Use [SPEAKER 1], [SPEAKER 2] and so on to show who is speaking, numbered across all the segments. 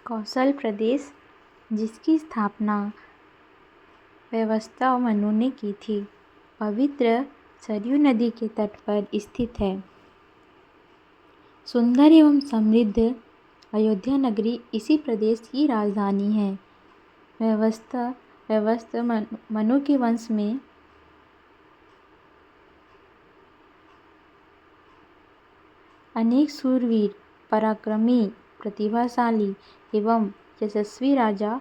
[SPEAKER 1] कौशल प्रदेश, जिसकी स्थापना वैवस्वत मनु ने की थी, पवित्र सरयू नदी के तट पर स्थित है। सुंदर एवं समृद्ध अयोध्या नगरी इसी प्रदेश की राजधानी है। वैवस्वत मनु के वंश में अनेक शूरवीर, पराक्रमी, प्रतिभाशाली एवं यशस्वी राजा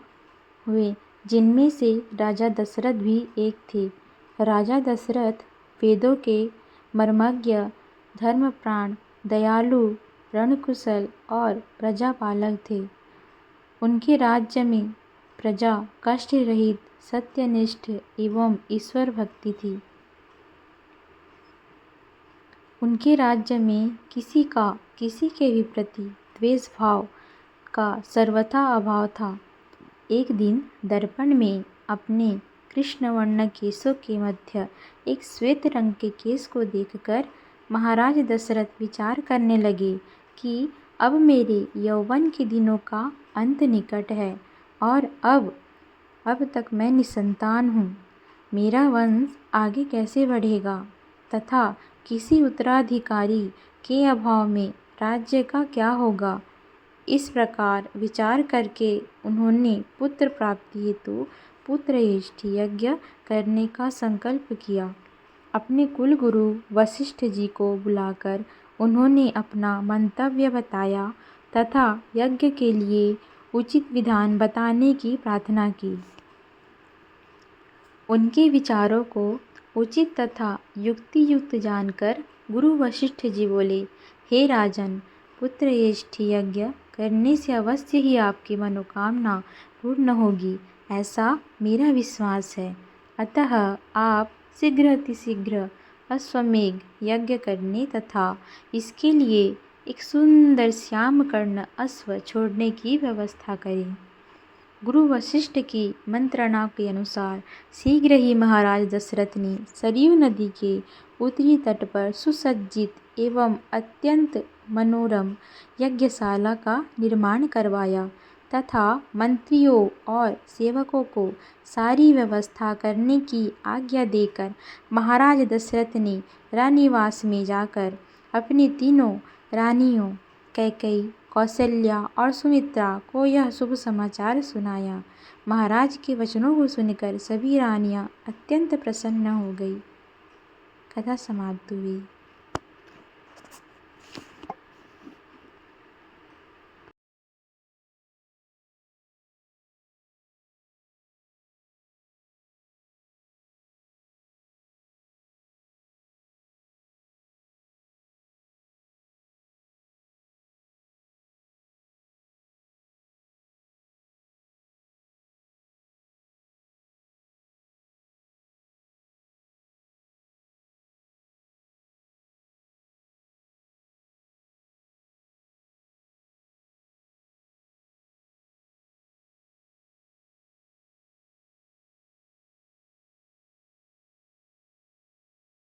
[SPEAKER 1] हुए, जिनमें से राजा दशरथ भी एक थे। राजा दशरथ वेदों के मर्मज्ञ, धर्मप्राण, दयालु, रणकुशल और प्रजापालक थे। उनके राज्य में प्रजा कष्ट रहित, सत्यनिष्ठ एवं ईश्वर भक्ति थी। उनके राज्य में किसी के भी प्रति द्वेष भाव का सर्वथा अभाव था। एक दिन दर्पण में अपने कृष्णवर्ण केशों के मध्य एक श्वेत रंग के केश को देखकर महाराज दशरथ विचार करने लगे कि अब मेरे यौवन के दिनों का अंत निकट है और अब तक मैं निसंतान हूँ। मेरा वंश आगे कैसे बढ़ेगा तथा किसी उत्तराधिकारी के अभाव में राज्य का क्या होगा। इस प्रकार विचार करके उन्होंने पुत्र प्राप्ति हेतु पुत्रयेष्ठ यज्ञ करने का संकल्प किया। अपने कुलगुरु वशिष्ठ जी को बुलाकर उन्होंने अपना मंतव्य बताया तथा यज्ञ के लिए उचित विधान बताने की प्रार्थना की। उनके विचारों को उचित तथा युक्तियुक्त जानकर गुरु वशिष्ठ जी बोले, हे राजन, पुत्रयेष्ठ यज्ञ करने से अवश्य ही आपकी मनोकामना पूर्ण होगी, ऐसा मेरा विश्वास है। अतः आप शीघ्र अश्वमेध यज्ञ करने तथा इसके लिए एक सुंदर श्यामकर्ण अश्व छोड़ने की व्यवस्था करें। गुरु वशिष्ठ की मंत्रणा के अनुसार शीघ्र ही महाराज दशरथ ने सरयू नदी के उत्तरी तट पर सुसज्जित एवं अत्यंत मनोरम यज्ञशाला का निर्माण करवाया तथा मंत्रियों और सेवकों को सारी व्यवस्था करने की आज्ञा देकर महाराज दशरथ ने रानीवास में जाकर अपनी तीनों रानियों कैकेयी, कौशल्या और सुमित्रा को यह शुभ समाचार सुनाया। महाराज के वचनों को सुनकर सभी रानियां अत्यंत प्रसन्न हो गई। कथा समाप्त हुई।